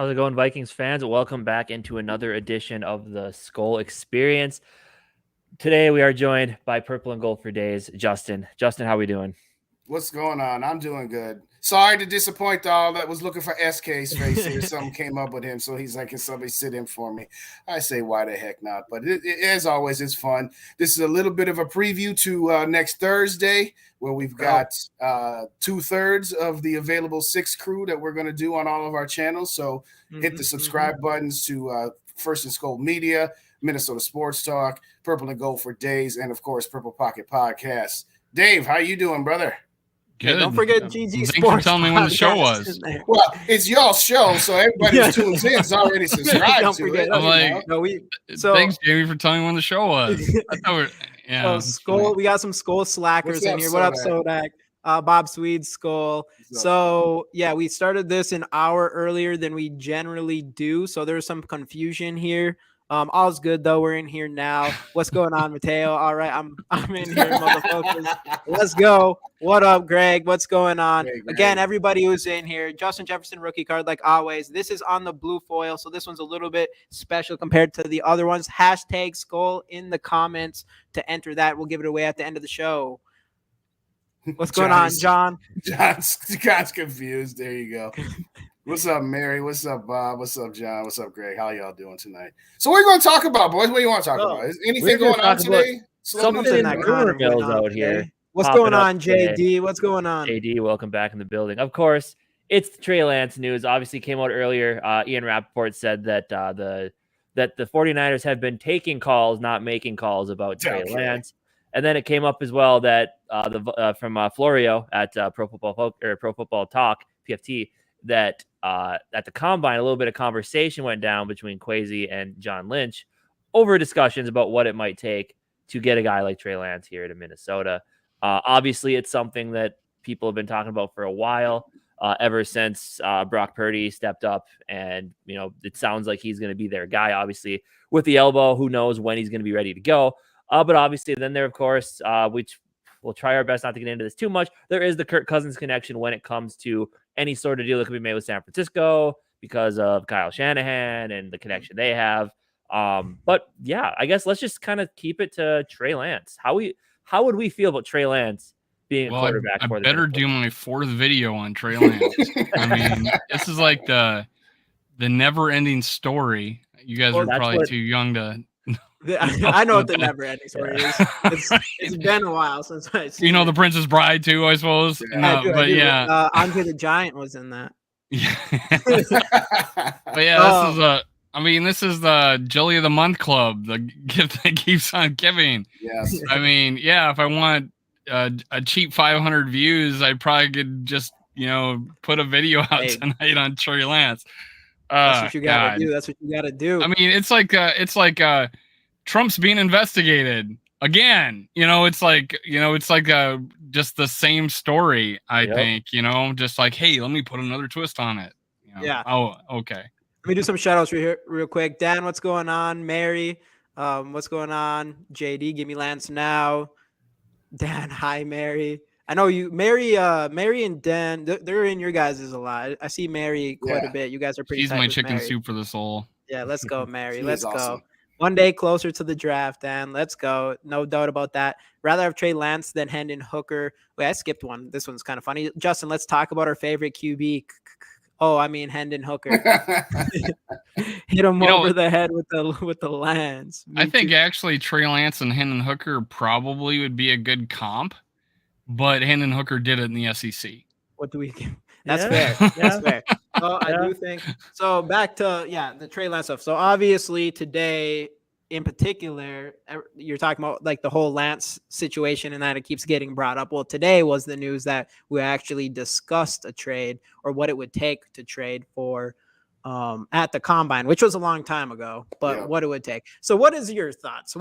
How's it going, Vikings fans? Welcome back into another edition of the Skull Experience. Today we are joined by Purple and Gold for Days, Justin. Justin, how we doing? What's going on? I'm doing good. Sorry to disappoint all that was looking for SK's face here. Something came up with him, so he's like, can somebody sit in for me? I say, why the heck not? But as always, it's fun. This is a little bit of a preview to next Thursday, where we've got 2/3 of the available 6 crew that we're going to do on all of our channels. So hit the subscribe buttons to First and Skol'd Media, Minnesota Sports Talk, Purple and Gold for Days, and of course, Purple Pocket Podcasts. Dave, how you doing, brother? Good. Hey, don't forget GG Thanks Sports. for telling me when the show was. Well, it's y'all's show, so everybody who tunes in is already subscribed Don't to forget. it. I'm like, thanks, Jamie, for telling me when the show was. I thought Skull, we got some Skull slackers in here. What up, Sodak? Bob Swede, Skull. So, yeah, we started this an hour earlier than we generally do, so there's some confusion here. All's good though. We're in here now. What's going on, Mateo? All right, I'm in here, motherfuckers. Let's go. What up, Greg? What's going on? Hey, Again, everybody who's in here, Justin Jefferson rookie card, like always. This is on the blue foil, so this one's a little bit special compared to the other ones. Hashtag Skull in the comments to enter that. We'll give it away at the end of the show. What's going on, John? John's confused. There you go. What's up, Mary? What's up, Bob? What's up, John? What's up, Greg? How y'all doing tonight? So what are you going to talk about, boys? What do you want to talk about? Is anything going on today? Something in the rumor mills out here. What's going on, JD? What's going on? JD, welcome back in the building. Of course, it's Trey Lance news. Obviously came out earlier. Ian Rappaport said that the 49ers have been taking calls, not making calls about Trey Lance. And then it came up as well that from Florio at Pro Football Talk, PFT, that at the combine, a little bit of conversation went down between Kwesi and John Lynch over discussions about what it might take to get a guy like Trey Lance here to Minnesota. Obviously, it's something that people have been talking about for a while, ever since Brock Purdy stepped up, and it sounds like he's going to be their guy. Obviously, with the elbow, who knows when he's going to be ready to go. But obviously, then there, of course, which we'll try our best not to get into this too much. There is the Kirk Cousins connection when it comes to any sort of deal that could be made with San Francisco because of Kyle Shanahan and the connection they have. But yeah, I guess let's just kind of keep it to Trey Lance. How would we feel about Trey Lance being a quarterback? I better do my 4th video on Trey Lance. I mean, this is like the never-ending story. You guys are probably too young to. I know what the never-ending story is. It's been a while since I seen the Princess Bride too, I suppose. Yeah, Andre the Giant was in that. Yeah. But yeah, this is the Jelly of the Month Club, the gift that keeps on giving. Yes. I mean, yeah, if I want a cheap 500 views, I probably could just put a video out tonight on Trey Lance. That's what you gotta do. That's what you gotta do. I mean, it's like Trump's being investigated again. It's like just the same story. I think, just like, hey, let me put another twist on it. Yeah. Oh, okay. Let me do some shout outs real quick. Dan, what's going on? Mary, what's going on? JD, give me Lance now. Dan, hi, Mary. I know you, Mary and Dan, they're in your guys' a lot. I see Mary quite a bit. You guys are pretty. She's my chicken soup for the soul. Yeah, let's go, Mary. Let's go. Awesome. One day closer to the draft, Dan. Let's go. No doubt about that. Rather have Trey Lance than Hendon Hooker. Wait, I skipped one. This one's kind of funny. Justin, let's talk about our favorite QB. Oh, I mean Hendon Hooker. Hit him over the head with the lance. I think actually Trey Lance and Hendon Hooker probably would be a good comp, but Hendon Hooker did it in the SEC. What do we give? That's fair. That's fair. So I do think so. Back to the Trey Lance stuff. So obviously today, in particular, you're talking about like the whole Lance situation and that it keeps getting brought up. Well, today was the news that we actually discussed a trade or what it would take to trade for at the combine, which was a long time ago, but what it would take. So what is your thoughts?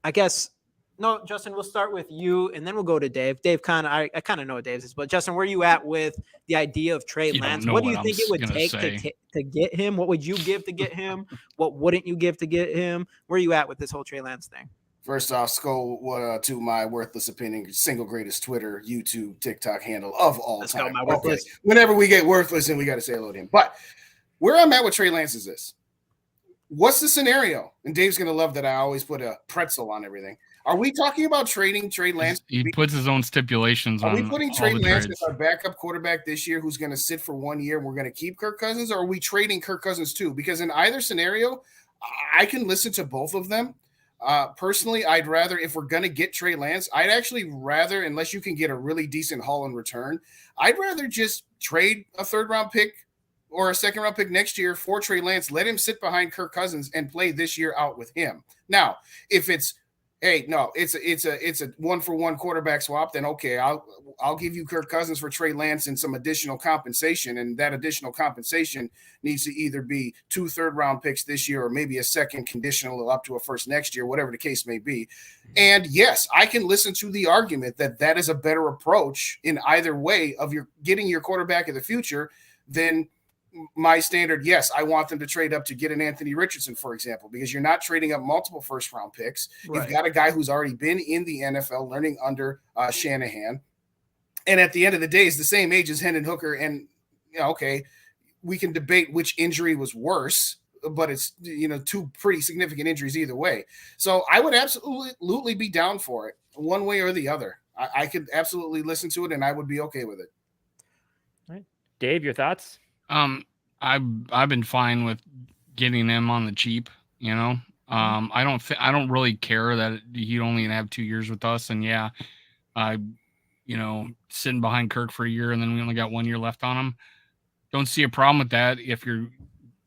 I guess. No, Justin, we'll start with you, and then we'll go to Dave. Dave, I kind of know what Dave's is, but Justin, where are you at with the idea of Trey Lance? What do you think it would take to get him? What would you give to get him? What wouldn't you give to get him? Where are you at with this whole Trey Lance thing? First off, Skull, to my worthless opinion, single greatest Twitter, YouTube, TikTok handle of all time. My worthless. Okay. Whenever we get worthless, and we got to say hello to him. But Where I'm at with Trey Lance is this. What's the scenario? And Dave's going to love that I always put a pretzel on everything. Are we talking about trading Trey Lance? He puts his own stipulations on. Are we putting Trey Lance trades as our backup quarterback this year who's going to sit for 1 year and we're going to keep Kirk Cousins? Or are we trading Kirk Cousins too? Because in either scenario, I can listen to both of them. Personally, I'd rather, if we're going to get Trey Lance, I'd actually rather, unless you can get a really decent haul in return, I'd rather just trade a 3rd-round pick or a 2nd-round pick next year for Trey Lance, let him sit behind Kirk Cousins and play this year out with him. Now, if it's, hey, no, it's a 1-for-1 quarterback swap, then okay, I'll give you Kirk Cousins for Trey Lance and some additional compensation, and that additional compensation needs to either be 2 3rd-round picks this year or maybe a 2nd conditional up to a 1st next year, whatever the case may be. And yes, I can listen to the argument that is a better approach in either way of your getting your quarterback of the future than my standard. Yes, I want them to trade up to get an Anthony Richardson, for example, because you're not trading up multiple 1st-round picks. Right. You've got a guy who's already been in the NFL learning under Shanahan. And at the end of the day, is the same age as Hendon Hooker. And, okay, we can debate which injury was worse, but it's, 2 pretty significant injuries either way. So I would absolutely be down for it one way or the other. I could absolutely listen to it and I would be okay with it. All right. Dave, your thoughts? I've been fine with getting him on the cheap, I don't really care that he'd only have 2 years with us. And sitting behind Kirk for a year and then we only got 1 year left on him. Don't see a problem with that if you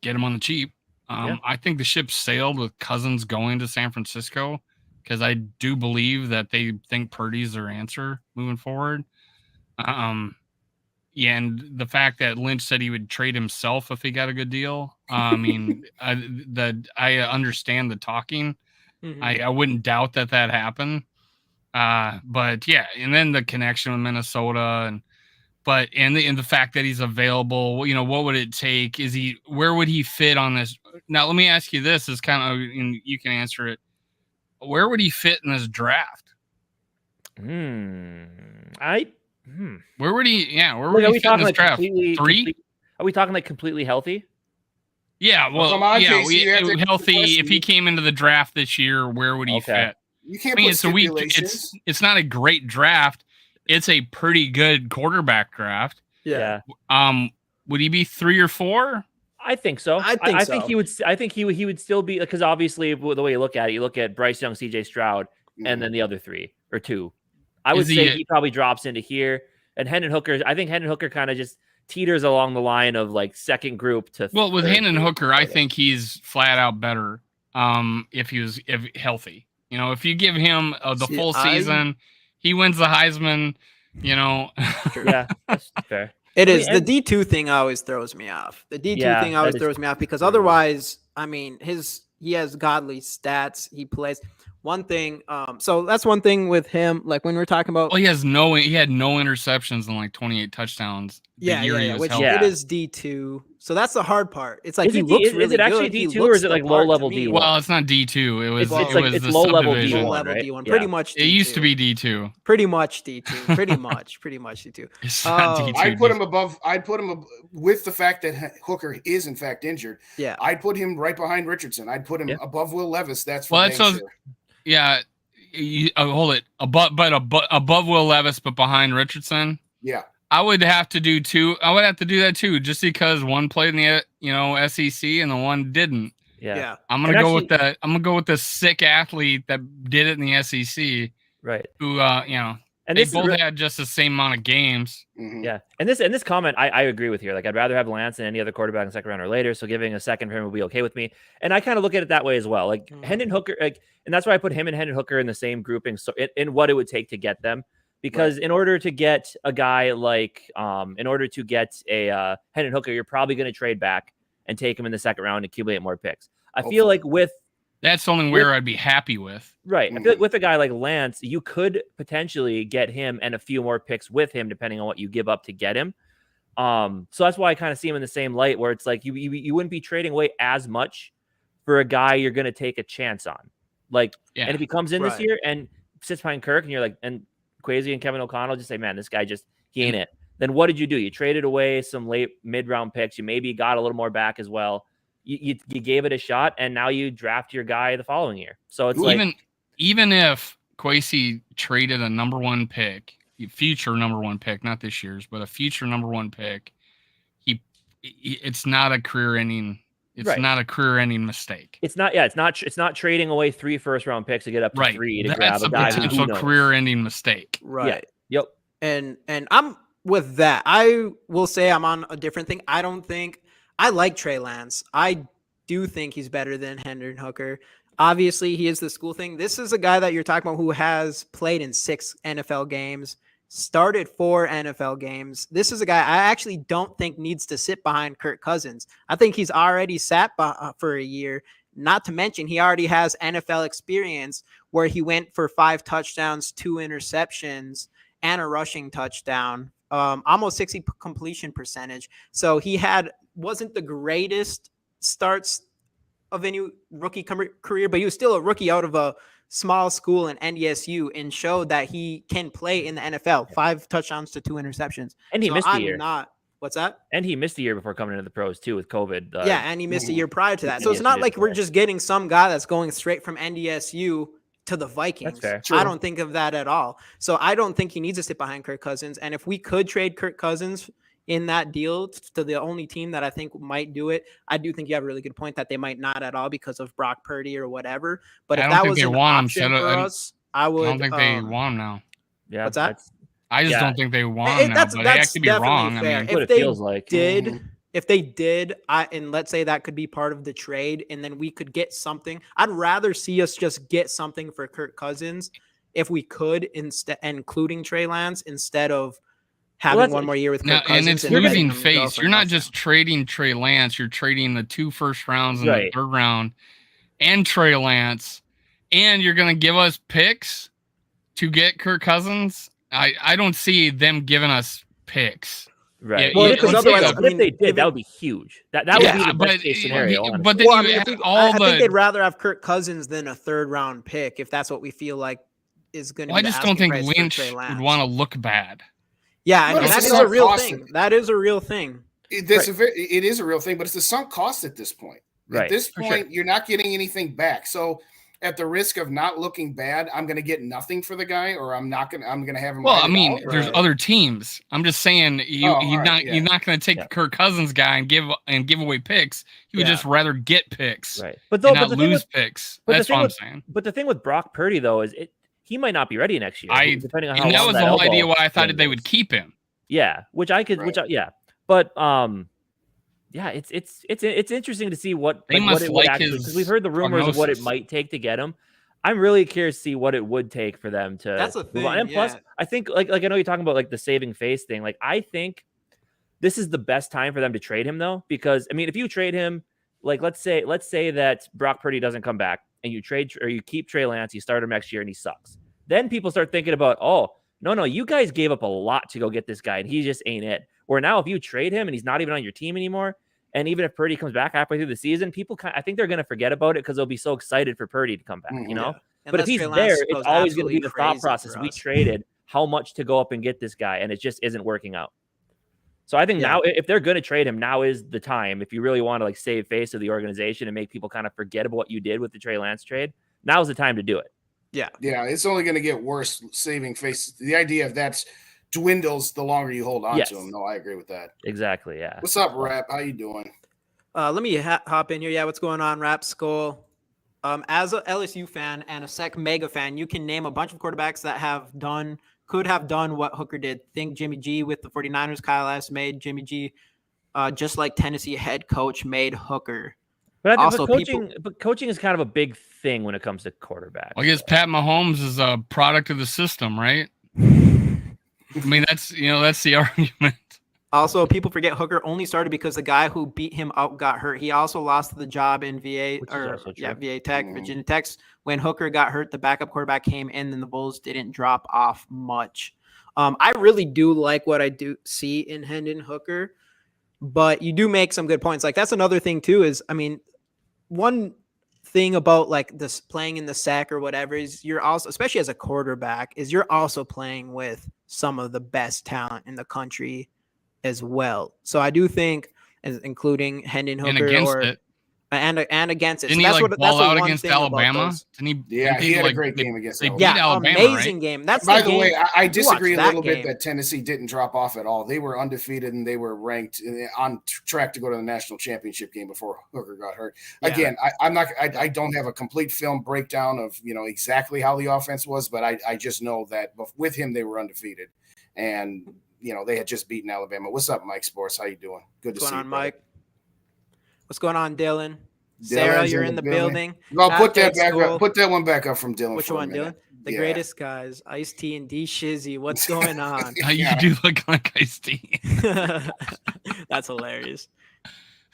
get him on the cheap. I think the ship sailed with Cousins going to San Francisco because I do believe that they think Purdy's their answer moving forward. And the fact that Lynch said he would trade himself if he got a good deal. I understand the talking. Mm-hmm. I wouldn't doubt that happened. But yeah, and then the connection with Minnesota and the fact that he's available, what would it take? Where would he fit on this? Now, let me ask you this is kind of, and you can answer it. Where would he fit in this draft? Where would he? Yeah, where would he fit in this draft? 3? Are we talking like completely healthy? Yeah, healthy. If he came into the draft this year, where would he fit? You can't put stipulations. It's not a great draft. It's a pretty good quarterback draft. Yeah. Would he be 3 or 4? I think so. I think he would. I think he would still be, because obviously the way you look at it, you look at Bryce Young, CJ Stroud, and then the other 3 or 2. I would say he probably drops into here. And Hendon Hooker, I think Hendon Hooker kind of just teeters along the line of like 2nd group to. Well, with Hendon Hooker, I think he's flat out better if healthy. If you give him the full season, he wins the Heisman. Yeah, that's fair. It is. The D2 thing always throws me off. The D2 thing always throws me off because otherwise, he has godly stats. He plays. One thing, so that's one thing with him. Like when we're talking about, he had no interceptions and like 28 touchdowns. Which it is D2. So that's the hard part. It's like is it actually D2 or is it like low level D1? Well, it's not D2. It was it's low level D1. Low level D1. Pretty much. D2. It used to be D2. Pretty much D2. Pretty much D2. It's not D2. I'd put him above. With the fact that Hooker is in fact injured. Yeah. I'd put him right behind Richardson. I'd put him above Will Levis. That's for sure. Yeah, hold it. Above Will Levis, but behind Richardson. Yeah, I would have to do 2. I would have to do that too, just because one played in the SEC and the one didn't. Yeah. I'm gonna go with the sick athlete that did it in the SEC. Right. Who and they both had just the same amount of games. Mm-hmm. Yeah. And this comment, I agree with here. Like, I'd rather have Lance than any other quarterback in the 2nd round or later. So giving a 2nd for him would be okay with me. And I kind of look at it that way as well. Like Hendon Hooker, and that's why I put him and Hendon Hooker in the same grouping. So in what it would take to get them, because in order to get a guy like, in order to get a Hendon Hooker, you're probably going to trade back and take him in the 2nd round and accumulate more picks. I feel like that's only where I'd be happy with. Right. I feel like with a guy like Lance, you could potentially get him and a few more picks with him, depending on what you give up to get him. So that's why I kind of see him in the same light, where it's like you wouldn't be trading away as much for a guy you're going to take a chance on. And if he comes in this year and sits behind Kirk and you're like, and Kwesi and Kevin O'Connell just say, man, this guy he ain't it. then what did you do? You traded away some late mid-round picks. You maybe got a little more back as well. You gave it a shot, and now you draft your guy the following year. So it's even if Kwesi traded a number 1 pick, future number 1 pick, not this year's, but a future number 1 pick, it's not a career-ending. It's not a career-ending mistake. It's not. Yeah, it's not trading away 3 first-round picks to get up to 3 to grab a guy. That's a potential career-ending mistake. Right. Yeah. Yep. And I'm with that. I will say I'm on a different thing. I like Trey Lance. I do think he's better than Hendon Hooker. Obviously, he is the school thing. This is a guy that you're talking about who has played in 6 NFL games, started 4 NFL games. This is a guy I actually don't think needs to sit behind Kirk Cousins. I think he's already sat for a year. Not to mention, he already has NFL experience where he went for 5 touchdowns, 2 interceptions, and a rushing touchdown, almost 60 completion percentage. So he wasn't the greatest starts of any rookie career, but he was still a rookie out of a small school in NDSU and showed that he can play in the NFL. 5 touchdowns to 2 interceptions. And he missed a year. What's that? And he missed a year before coming into the pros too with COVID. And he missed a year prior to that. So it's not like we're just getting some guy that's going straight from NDSU to the Vikings. That's fair. I don't think of that at all. So I don't think he needs to sit behind Kirk Cousins. And if we could trade Kirk Cousins in that deal to the only team that I think might do it, I do think you have a really good point that they might not at all because of Brock Purdy or whatever. But if that was an option for us, I would. I don't think they want him now. Yeah, what's that? I just don't think they want him now. But they could be wrong. Fair. I mean, what it feels like. If they did, and let's say that could be part of the trade, and then we could get something. I'd rather see us just get something for Kirk Cousins if we could, including Trey Lance, instead of having one more year with Kirk Cousins. And it's losing face. You're not just trading Trey Lance. You're trading the 2 first rounds and the 3rd round and Trey Lance. And you're going to give us picks to get Kirk Cousins. I don't see them giving us picks. Right. Well, because otherwise, if they did, that would be huge. That would be the best case scenario. But then I think they'd rather have Kirk Cousins than a 3rd round pick if that's what we feel like is going to be. I just don't think Lynch would want to look bad. Yeah, I mean, that is a real thing. That is a real thing. It is a real thing, but it's a sunk cost at this point. At this point, you're not getting anything back. So at the risk of not looking bad, I'm going to get nothing for the guy, or I'm going to have him. Well, I mean, there's other teams. I'm just saying you're not going to take the Kirk Cousins guy and give away picks. He would just rather get picks, right? But not lose picks. That's what I'm saying. But the thing with Brock Purdy though is he might not be ready next year. Depending on how that was the whole idea why I thought they would keep him. Yeah, but it's interesting to see what it would actually, because we've heard the rumors of what it might take to get him. I'm really curious to see what it would take for them to. That's a thing. And plus, I think like I know you're talking about like the saving face thing. Like I think this is the best time for them to trade him though, because I mean, if you trade him, like let's say that Brock Purdy doesn't come back and you keep Trey Lance, you start him next year and he sucks. Then people start thinking about, no, you guys gave up a lot to go get this guy and he just ain't it. Where now if you trade him and he's not even on your team anymore, and even if Purdy comes back halfway through the season, I think they're going to forget about it because they'll be so excited for Purdy to come back, you know? Yeah. But if he's there, it's always going to be the thought process. We traded how much to go up and get this guy, and it just isn't working out. So I think now, if they're going to trade him, now is the time. If you really want to like save face of the organization and make people kind of forget about what you did with the Trey Lance trade, now's the time to do it. Yeah, it's only going to get worse saving face. The idea of that dwindles the longer you hold on to him. No, I agree with that. Exactly, yeah. What's up, Rap? How you doing? Let me hop in here. Yeah, what's going on, Rap Skull? As a LSU fan and a Sec Mega fan, you can name a bunch of quarterbacks that could have done what Hooker did. Think Jimmy G with the 49ers. Kyle S. made Jimmy G just like Tennessee head coach made Hooker. But coaching is kind of a big thing when it comes to quarterbacks. Well, I guess Pat Mahomes is a product of the system, right? I mean, that's the argument. Also, people forget Hooker only started because the guy who beat him out got hurt. He also lost the job in VA Tech, Virginia Tech. When Hooker got hurt, the backup quarterback came in, and the Bulls didn't drop off much. I really do like what I do see in Hendon Hooker, but you do make some good points. Like that's another thing too. Is I mean, one thing about like this playing in the SEC or whatever is you're also, especially as a quarterback, is you're also playing with some of the best talent in the country as well. So I do think, including Hendon And Hooker against or it. and against it. Didn't So he that's like what ball that's the out one against thing about Alabama? those. Didn't he? Yeah, he had a like, great game against they Alabama. beat Alabama, amazing right? game. That's By the the game. way, I You disagree a watch little that bit game. that Tennessee didn't drop off at all. They were undefeated and they were ranked on track to go to the national championship game before Hooker got hurt. Yeah. Again, I don't have a complete film breakdown of exactly how the offense was, but I just know that with him they were undefeated, and they had just beaten Alabama. What's up, Mike Sports? How you doing? Good to see you, on, brother. Mike? What's going on, Dylan? Sarah, Dylan's you're in the building. Well, put that Hashtag back school. up. Put that one back up from Dylan. Which for a one, minute. Dylan? The greatest guys, Ice-T and D Shizzy. What's going on? You do look like Ice-T. That's hilarious.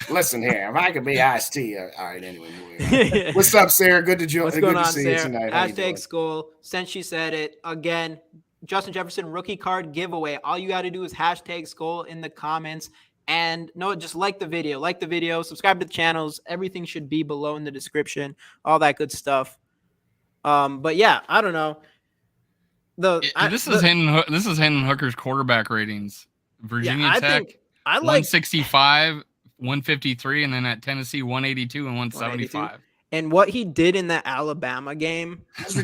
Listen here, if I could be Ice-T. All right, anyway. What's up, Sarah? Good to join. What's going to on, see Sarah? you tonight. How you doing? Hashtag school. Since she said it again, Justin Jefferson rookie card giveaway. All you got to do is hashtag school in the comments. And no, just like the video, subscribe to the channels. Everything should be below in the description, all that good stuff. But yeah, I don't know. This is Hendon Hooker's quarterback ratings. Virginia Tech, I like 165, 153, and then at Tennessee 182 and 175. And what he did in that Alabama game was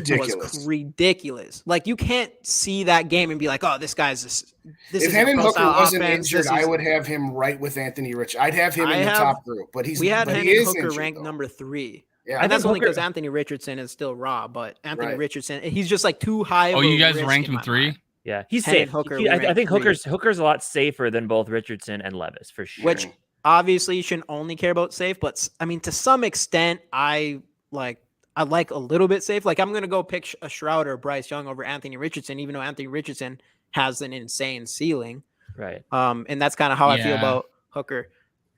ridiculous. Like, you can't see that game and be like, "Oh, this guy's this." If Hendon Hooker wasn't injured, I would have him right with Anthony Rich. I'd have him in the top group. But we had Hendon Hooker ranked though. number 3. Yeah, and that's only because Anthony Richardson is still raw. But Anthony Richardson, he's just like too high. Oh, you guys ranked him 3? Mind. Yeah, he's safe. I think Hooker's a lot safer than both Richardson and Levis for sure. Which obviously you shouldn't only care about safe, but I mean, to some extent, I like a little bit safe. Like, I'm gonna go pick a Shroud or Bryce Young over Anthony Richardson, even though Anthony Richardson has an insane ceiling. Right. And that's kind of how I feel about Hooker.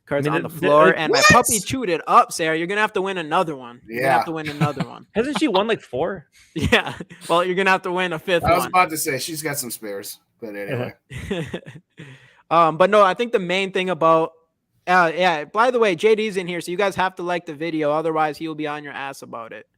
Cards on the floor, and my puppy chewed it up, Sarah. You're gonna have to win another one. You're gonna have to win another one. Hasn't she won like 4? Yeah. Well, you're gonna have to win a 5th one. I was about to say she's got some spares, but anyway. But no, I think the main thing about by the way, JD's in here, so you guys have to like the video, otherwise he'll be on your ass about it.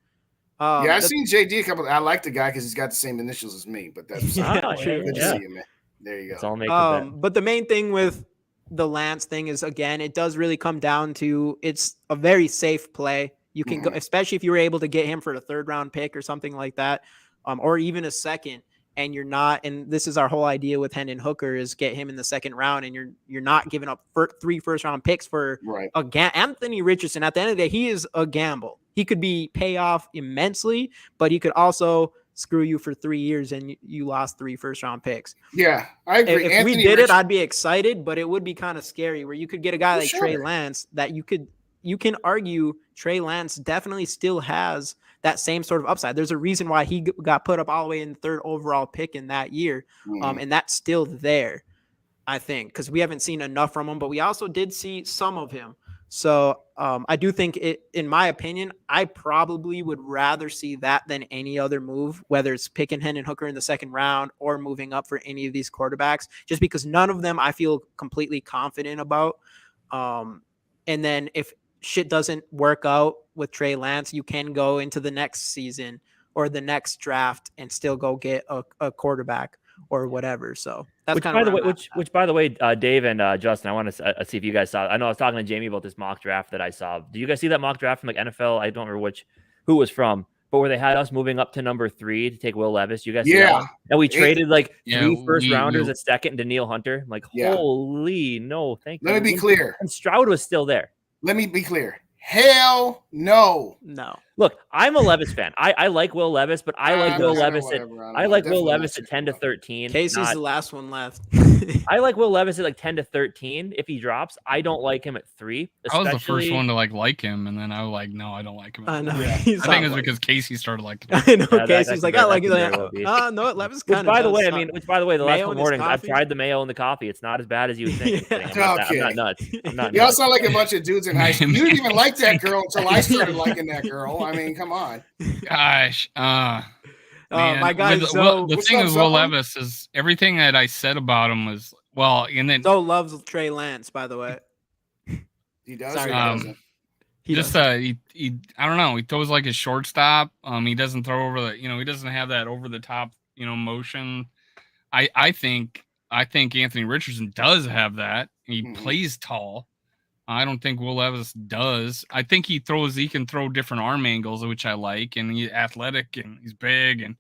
I've seen JD a couple. I like the guy because he's got the same initials as me, but that's true. Good to see you, man. There you go. But the main thing with the Lance thing is, again, it does really come down to it's a very safe play. You can go, especially if you were able to get him for the 3rd round pick or something like that, or even a 2nd. And you're not, and this is our whole idea with Hendon Hooker, is get him in the 2nd round, and you're not giving up 3 first round picks for Anthony Richardson. At the end of the day, he is a gamble. He could pay off immensely, but he could also screw you for 3 years and you lost 3 first round picks. Yeah, I agree. If we did it, I'd be excited, but it would be kind of scary where you could get a guy like Trey Lance that you can argue Trey Lance definitely still has that same sort of upside. There's a reason why he got put up all the way in the 3rd overall pick in that year. And that's still there, I think, because we haven't seen enough from him, but we also did see some of him. So I do think in my opinion, I probably would rather see that than any other move, whether it's picking Hendon Hooker in the 2nd round or moving up for any of these quarterbacks, just because none of them I feel completely confident about. And then if shit doesn't work out with Trey Lance, you can go into the next season or the next draft and still go get a quarterback or whatever. So that's kind of which by the way, Dave and Justin, I want to see if you guys saw. I know I was talking to Jamie about this mock draft that I saw. Do you guys see that mock draft from like NFL? I don't remember who it was from, but where they had us moving up to number 3 to take Will Levis. You guys see that one? And we traded like 3 first rounders at 2nd to Neil Hunter. I'm like, holy no, thank you. Let me be clear. And Stroud was still there. Let me be clear. Hell no. Look, I'm a Levis fan. I like Will Levis, but I like Will Levis at 10 to 13. Casey's the last one left. I like Will Levis at like 10 to 13 if he drops. I don't like him at 3. I was the first one to like him, and then I was like, no, I don't like him. I know. I think it's because Casey started liking him. I know. Casey's like, I like it. No, Levis kind of. By the way, the last couple mornings I've tried the mayo in the coffee. It's not as bad as you would think. I'm not nuts. You all sound like a bunch of dudes in high school. You didn't even like that girl until I started liking that girl. I mean, come on. Gosh. My guy. The thing with Will Levis is everything that I said about him was and then Zoe loves Trey Lance, by the way. He does. Sorry, I don't know. He throws like a shortstop. He doesn't throw over the, he doesn't have that over the top, motion. I think Anthony Richardson does have that. He plays tall. I don't think Will Levis does. I think he can throw different arm angles, which I like, and he's athletic and he's big.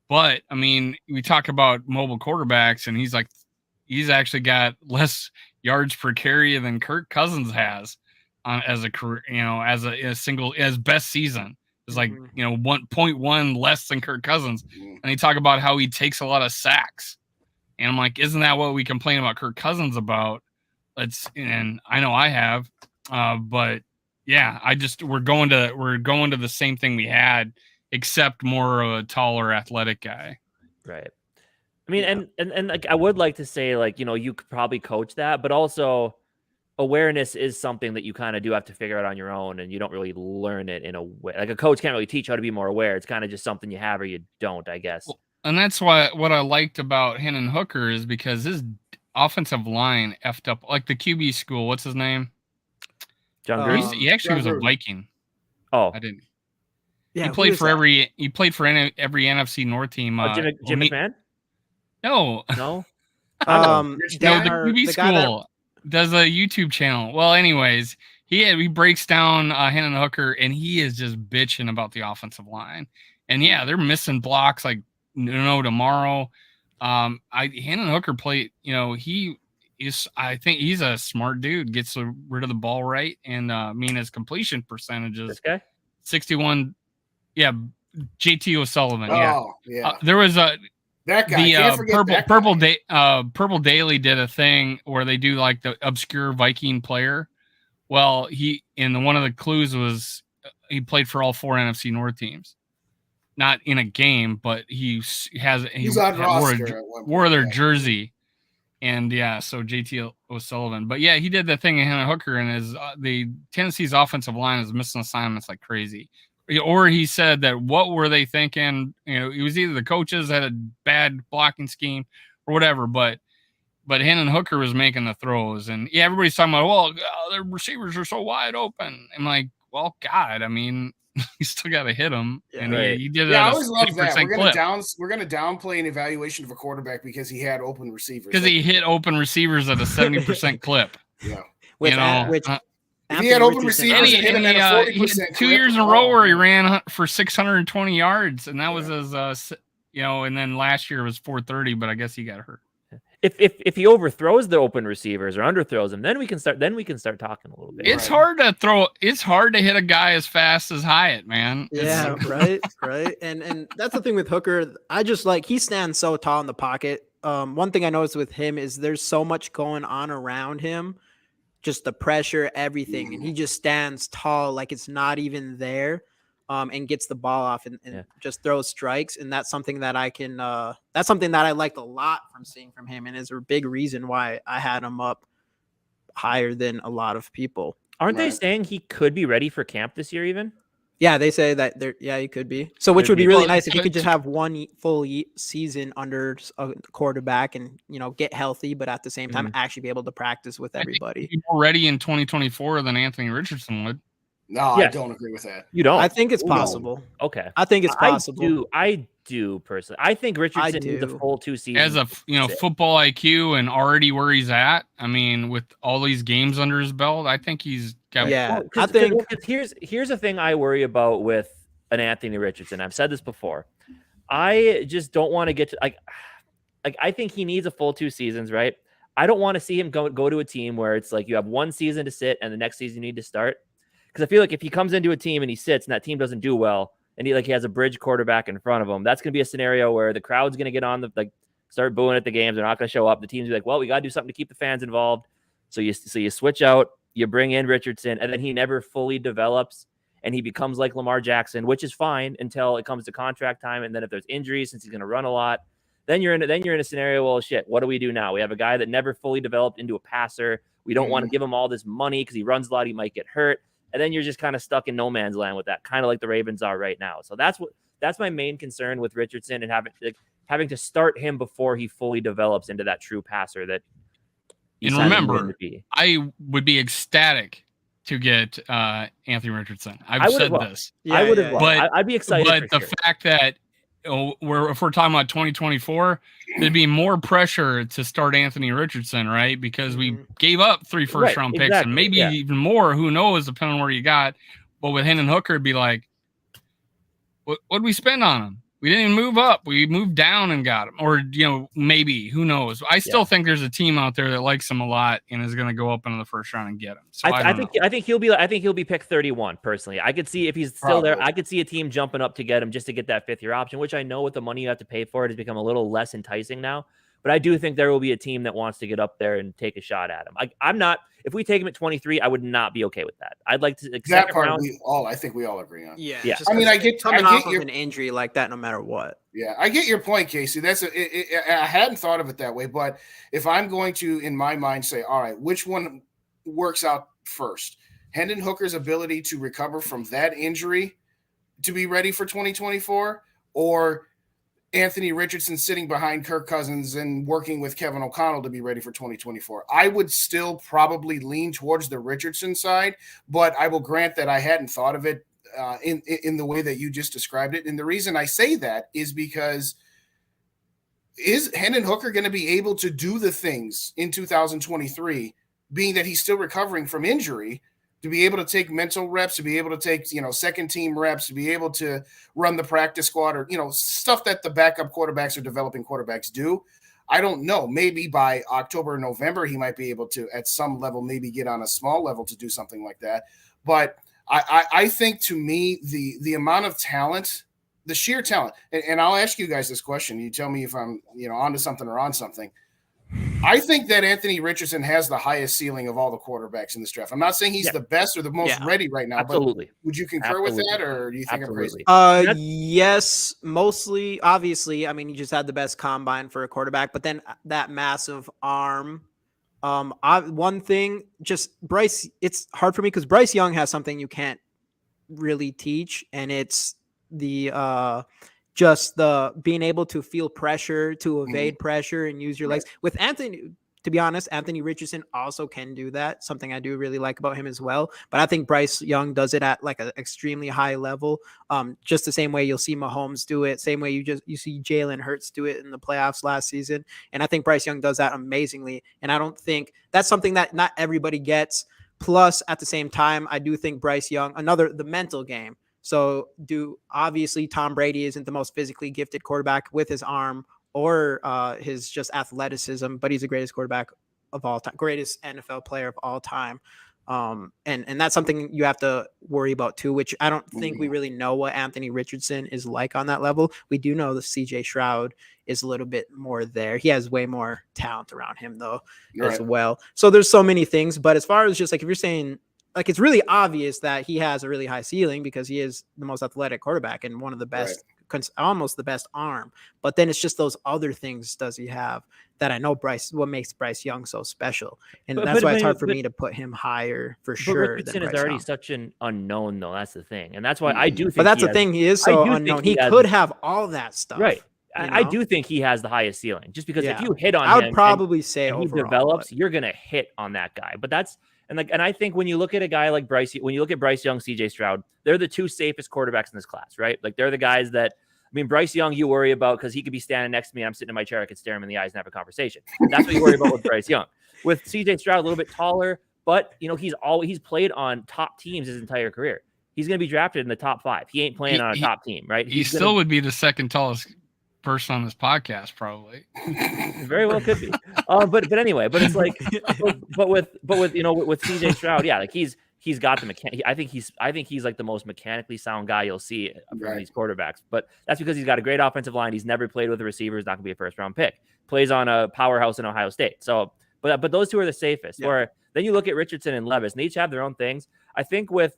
But I mean, we talk about mobile quarterbacks, and he's actually got less yards per carry than Kirk Cousins has as a career, as best season. It's like 1.1 less than Kirk Cousins, and they talk about how he takes a lot of sacks, and I'm like, isn't that what we complain about Kirk Cousins about? And I know I have, but yeah, we're going to the same thing we had, except more of a taller, athletic guy. Right. I mean, and like, I would like to say, like, you could probably coach that, but also awareness is something that you kind of do have to figure out on your own, and you don't really learn it in a way. Like a coach can't really teach how to be more aware. It's kind of just something you have or you don't, I guess. Well, and that's what I liked about Hendon Hooker is because his offensive line effed up, like the QB school. What's his name? John Gruden. He actually was a Viking. Oh, I didn't. Yeah, he played for every NFC North team. Jim McMahon? No. No. The QB school does a YouTube channel. Well, anyways, he breaks down Hendon Hooker, and he is just bitching about the offensive line. And yeah, they're missing blocks like tomorrow. Hendon Hooker played. I think he's a smart dude. Gets rid of the ball right, and his completion percentages. This guy, 61. Yeah, JT O'Sullivan. Yeah. There was that guy. Purple Daily did a thing where they do like the obscure Viking player. Well, one of the clues was he played for all 4 NFC North teams. Not in a game, but he wore their jersey. And yeah, so JT O'Sullivan. But yeah, he did the thing in Hendon Hooker, and the Tennessee's offensive line is missing assignments like crazy. Or he said that what were they thinking? It was either the coaches had a bad blocking scheme or whatever, but Hendon Hooker was making the throws, and yeah, everybody's talking about, well, their receivers are so wide open. I'm like, well, God, I mean, you still got to hit them, and he did it. Yeah, I always love that. We're gonna downplay an evaluation of a quarterback because he had open receivers. Because he hit open receivers at a 70% clip. Yeah, if he had open receivers and hit him at a 40%. 2 years in a row where he ran for 620 yards, and that was his, and then last year was 430, but I guess he got hurt. If he overthrows the open receivers or underthrows them, then we can start talking a little bit. It's hard to throw. It's hard to hit a guy as fast as Hyatt, man. Yeah, right. And that's the thing with Hooker. I just he stands so tall in the pocket. One thing I noticed with him is there's so much going on around him, just the pressure, everything, and he just stands tall like it's not even there. And gets the ball off and just throws strikes. And that's something that that's something that I liked a lot from seeing from him. And is a big reason why I had him up higher than a lot of people. Aren't they saying he could be ready for camp this year even? Yeah, they say that he could be. So which would be really nice if he could just have one full season under a quarterback and, get healthy, but at the same time, actually be able to practice with everybody. He'd be more ready in 2024 than Anthony Richardson would. No, yes. I don't agree with that. You don't? I think it's possible. Okay. I think it's possible. I do personally. I think Richardson needs a full 2 seasons. As a football IQ and already where he's at, I mean, with all these games under his belt, I think he's got. Yeah, I think here's the thing I worry about with an Anthony Richardson. I've said this before. I just don't want to get to like I think he needs a full 2 seasons, right? I don't want to see him go to a team where it's like you have 1 season to sit and the next season you need to start. Because I feel like if he comes into a team and he sits and that team doesn't do well, and he has a bridge quarterback in front of him, that's going to be a scenario where the crowd's going to get on start booing at the games. They're not going to show up. The team's be like, well, we got to do something to keep the fans involved. So you switch out, you bring in Richardson, and then he never fully develops, and he becomes like Lamar Jackson, which is fine until it comes to contract time. And then if there's injuries, since he's going to run a lot, then you're in a scenario. Well, shit, what do we do now? We have a guy that never fully developed into a passer. We don't want to give him all this money because he runs a lot. He might get hurt. And then you're just kind of stuck in no man's land with that, kind of like the Ravens are right now. So that's my main concern with Richardson, and having to start him before he fully develops into that true passer that. And remember, I would be ecstatic to get Anthony Richardson. I've said this. I would have, but I'd be excited. But the fact that if we're talking about 2024, there'd be more pressure to start Anthony Richardson, right? Because we gave up 3 first-round picks and maybe even more. Who knows, depending on where you got. But with Hendon Hooker, it'd be like, what'd we spend on him? We didn't even move up. We moved down and got him. Or, maybe. Who knows? I still think there's a team out there that likes him a lot and is going to go up into the first round and get him. So I think he'll be picked 31 personally. I could see if he's still there. I could see a team jumping up to get him just to get that 5th-year option, which I know with the money you have to pay for it has become a little less enticing now. But I do think there will be a team that wants to get up there and take a shot at him. I'm not. If we take him at 23, I would not be okay with that. I'd like to that part. I think we all agree on. Yeah. Yeah. I mean, I get off of an injury like that, no matter what. Yeah, I get your point, Casey. I hadn't thought of it that way, but if I'm going to, in my mind, say, all right, which one works out first? Hendon Hooker's ability to recover from that injury to be ready for 2024, or Anthony Richardson sitting behind Kirk Cousins and working with Kevin O'Connell to be ready for 2024. I would still probably lean towards the Richardson side, but I will grant that I hadn't thought of it in the way that you just described it. And the reason I say that is because is Hendon Hooker going to be able to do the things in 2023, being that he's still recovering from injury, to be able to take mental reps, to be able to take, second team reps, to be able to run the practice squad, or, stuff that the backup quarterbacks or developing quarterbacks do. I don't know. Maybe by October or November, he might be able to, at some level, maybe get on a small level to do something like that. But I think, to me, the amount of talent, the sheer talent, and I'll ask you guys this question. You tell me if I'm, onto something or on something. I think that Anthony Richardson has the highest ceiling of all the quarterbacks in this draft. I'm not saying he's the best or the most ready right now, Absolutely. But would you concur with that, or do you think I'm crazy? Yes, mostly. Obviously, I mean, he just had the best combine for a quarterback, but then that massive arm. One thing, just Bryce, it's hard for me because Bryce Young has something you can't really teach, and it's the just the being able to feel pressure, to evade pressure and use your legs. With Anthony, to be honest, Anthony Richardson also can do that. Something I do really like about him as well. But I think Bryce Young does it at like an extremely high level. Just the same way you'll see Mahomes do it, same way you see Jalen Hurts do it in the playoffs last season. And I think Bryce Young does that amazingly. And I don't think that's something that not everybody gets. Plus, at the same time, I do think Bryce Young, the mental game. So obviously Tom Brady isn't the most physically gifted quarterback with his arm or his just athleticism, but he's the greatest quarterback of all time, greatest NFL player of all time. And that's something you have to worry about too, which I don't think we really know what Anthony Richardson is like on that level. We do know the CJ Stroud is a little bit more there. He has way more talent around him though, as well. So there's so many things, but as far as just like, if you're saying, like, it's really obvious that he has a really high ceiling because he is the most athletic quarterback and one of the best, almost the best arm. But then it's just those other things does he have that I know what makes Bryce Young so special. And that's why it's hard for me to put him higher for sure. Richardson is already such an unknown, though. That's the thing. And that's why I do think. But that's the thing. He is so unknown. He could have all that stuff. Right. I do think he has the highest ceiling just because if you hit on him, I would probably say he develops, you're going to hit on that guy. But that's. And I think when you look at a guy like Bryce, when you look at Bryce Young, CJ Stroud, they're the two safest quarterbacks in this class, right? Like they're the guys that, I mean, Bryce Young, you worry about because he could be standing next to me and I'm sitting in my chair. I could stare him in the eyes and have a conversation. That's what you worry about with Bryce Young. With CJ Stroud, a little bit taller, but he's played on top teams his entire career. He's going to be drafted in the top 5. He ain't playing on a top team, right? He still would be the second tallest person on this podcast, probably. Very well could be. But anyway, but it's like, but with CJ Stroud, like he's got the mechanic. I think he's like the most mechanically sound guy you'll see from these quarterbacks. But that's because he's got a great offensive line. He's never played with a receiver. He's not gonna be a first round pick. Plays on a powerhouse in Ohio State. So, but those two are the safest. Yeah. Or then you look at Richardson and Levis, and they each have their own things. I think with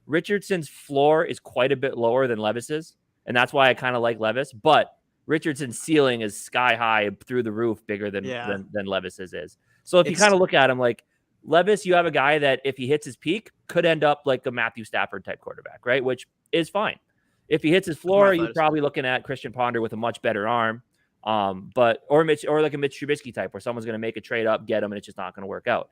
Richardson's floor is quite a bit lower than Levis's, and that's why I kind of like Levis. But Richardson's ceiling is sky high, through the roof, bigger than Levis's is. So if you kind of look at him like Levis, you have a guy that if he hits his peak could end up like a Matthew Stafford type quarterback, right? Which is fine. If he hits his floor, you're probably looking at Christian Ponder with a much better arm, or like a Mitch Trubisky type where someone's going to make a trade up, get him, and it's just not going to work out.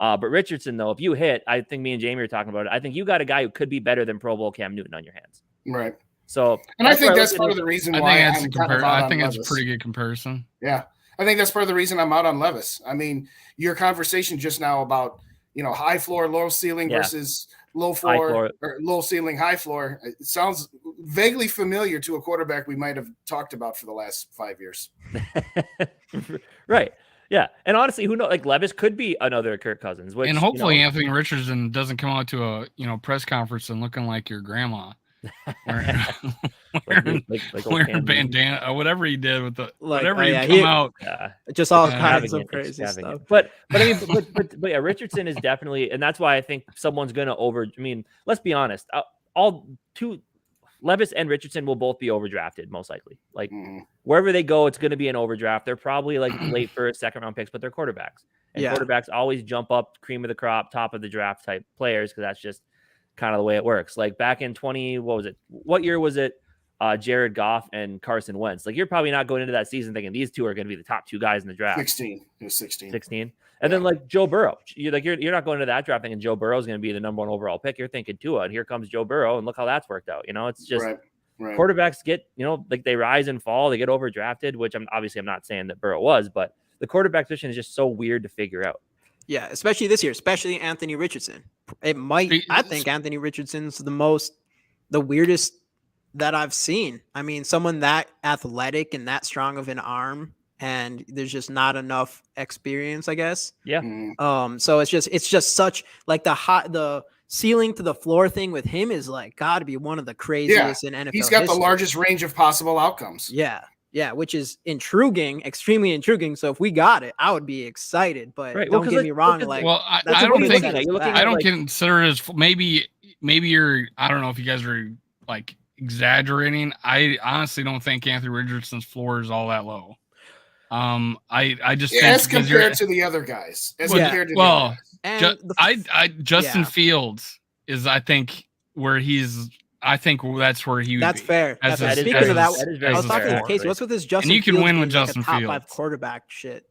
But Richardson, though, if you hit, I think me and Jamie are talking about it. I think you got a guy who could be better than Pro Bowl Cam Newton on your hands. Right. So, and I think that's part of the reason why I think it's a pretty good comparison. Yeah. I think that's part of the reason I'm out on Levis. I mean, your conversation just now about, high floor, low ceiling versus low floor, or low ceiling, high floor. It sounds vaguely familiar to a quarterback we might have talked about for the last 5 years. Right. Yeah. And honestly, who knows? Like Levis could be another Kirk Cousins. Which, and hopefully Anthony Richardson doesn't come out to a press conference and looking like your grandma. Wearing bandana or whatever he did with the whatever he come out. Just all kinds of crazy stuff. But I mean, but yeah, Richardson is definitely, and that's why I think someone's gonna let's be honest. Levis and Richardson will both be overdrafted, most likely. Like wherever they go, it's going to be an overdraft. They're probably like late first, second round picks, but they're quarterbacks. And quarterbacks always jump up, cream of the crop, top of the draft type players, because that's just kind of the way it works. Like back in what year was it? Jared Goff and Carson Wentz. Like you're probably not going into that season thinking these two are going to be the top two guys in the draft. 16. It was 16. And then like Joe Burrow, you're not going into that draft thinking Joe Burrow is going to be the number one overall pick. You're thinking Tua, and here comes Joe Burrow, and look how that's worked out. It's just quarterbacks get, like they rise and fall, they get overdrafted, which I'm not saying that Burrow was, but the quarterback position is just so weird to figure out. Yeah, especially this year, especially Anthony Richardson. I think Anthony Richardson's the weirdest that I've seen. I mean, someone that athletic and that strong of an arm, and there's just not enough experience, I guess. Yeah. So it's just such like the ceiling to the floor thing with him is like got to be one of the craziest in NFL. He's got history. the largest range of possible outcomes. Yeah. Yeah, which is intriguing, extremely intriguing. So if we got it, I would be excited. But don't get me wrong. I don't consider it as maybe you're. I don't know if you guys are like exaggerating. I honestly don't think Anthony Richardson's floor is all that low. I just think as compared to the other guys. Justin Fields is, I think, where he's. I think that's where he would That's be. fair. Speaking of that, I was talking to Casey. What's with this Justin Fields? And you can win with Justin top Fields. 5 quarterback shit.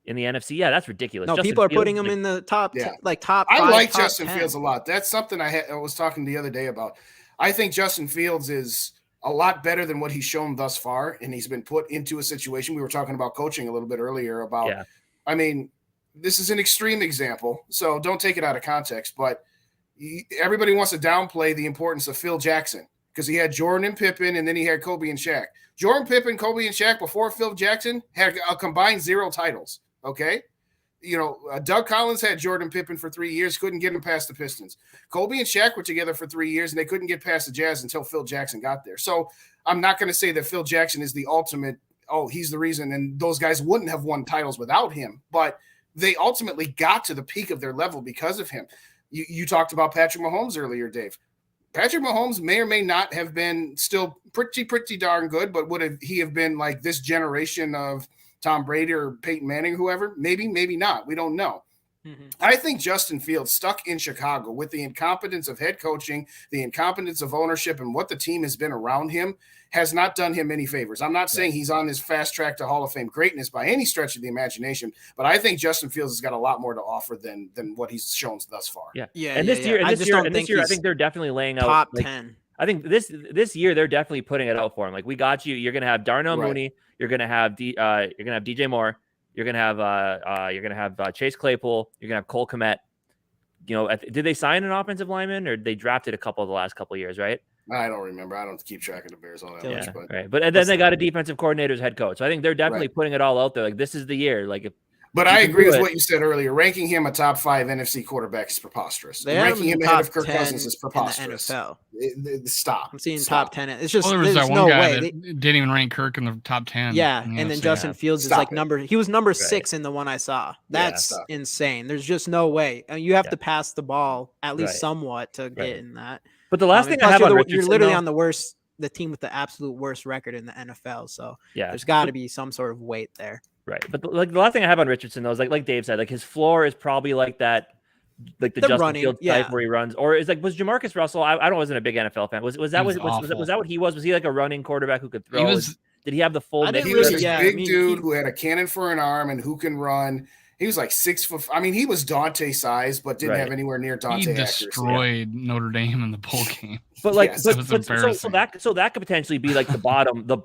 In the NFC, yeah, that's ridiculous. No, Justin people are Fields, putting him in the top, top 5. I like Justin 10. Fields a lot. That's something I was talking the other day about. I think Justin Fields is a lot better than what he's shown thus far, and he's been put into a situation. We were talking about coaching a little bit earlier about, I mean, this is an extreme example, so don't take it out of context, but everybody wants to downplay the importance of Phil Jackson, because he had Jordan and Pippen, and then he had Kobe and Shaq. Jordan, Pippen, Kobe, and Shaq before Phil Jackson had a combined 0 titles, okay? Doug Collins had Jordan Pippen for 3 years, couldn't get him past the Pistons. Kobe and Shaq were together for 3 years, and they couldn't get past the Jazz until Phil Jackson got there. So I'm not going to say that Phil Jackson is the ultimate, he's the reason, and those guys wouldn't have won titles without him, but they ultimately got to the peak of their level because of him. You talked about Patrick Mahomes earlier, Dave. Patrick Mahomes may or may not have been still pretty darn good, but would he have been like this generation of Tom Brady or Peyton Manning, whoever? Maybe not. We don't know. Mm-hmm. I think Justin Fields stuck in Chicago with the incompetence of head coaching, the incompetence of ownership, and what the team has been around him has not done him any favors. I'm not saying he's on this fast track to Hall of Fame greatness by any stretch of the imagination, but I think Justin Fields has got a lot more to offer than what he's shown thus far. Yeah. And this year, I think they're definitely laying out top 10. I think this year they're definitely putting it out for him. Like, we got you. You're going to have Darnell Mooney. You're going to have DJ Moore. You're going to have Chase Claypool. You're going to have Cole Kmet. Did they sign an offensive lineman, or they drafted a couple of the last couple of years, right? I don't remember. I don't keep track of the Bears all that much. But right. But then they got a defensive coordinator as head coach. So I think they're definitely putting it all out there. Like, this is the year. Like, but I agree with what you said earlier. Ranking him a top 5 NFC quarterback is preposterous. Ranking him ahead of Kirk Cousins is preposterous. Stop. I'm seeing top 10. It's just there was that one guy that didn't even rank Kirk in the top 10. Yeah, and then Justin Fields is like he was number 6 in the one I saw. That's insane. There's just no way. You have to pass the ball at least somewhat to get in that. But the last thing I have on Richardson, you're literally on the team with the absolute worst record in the NFL. So there's got to be some sort of weight there. Right. But the last thing I have on Richardson, though, is like Dave said, like his floor is probably like that, like the Justin Fields type where he runs, or is like, was Jamarcus Russell? I wasn't a big NFL fan. Was that what he was? Was he like a running quarterback who could throw? Did he have the full? He was a big dude who had a cannon for an arm and who can run. He was like 6 foot. I mean, he was Dante size, but didn't have anywhere near Dante He destroyed accuracy. Notre Dame in the bowl game. But like, Yes, but, was but so embarrassing. that could potentially be like the bottom of the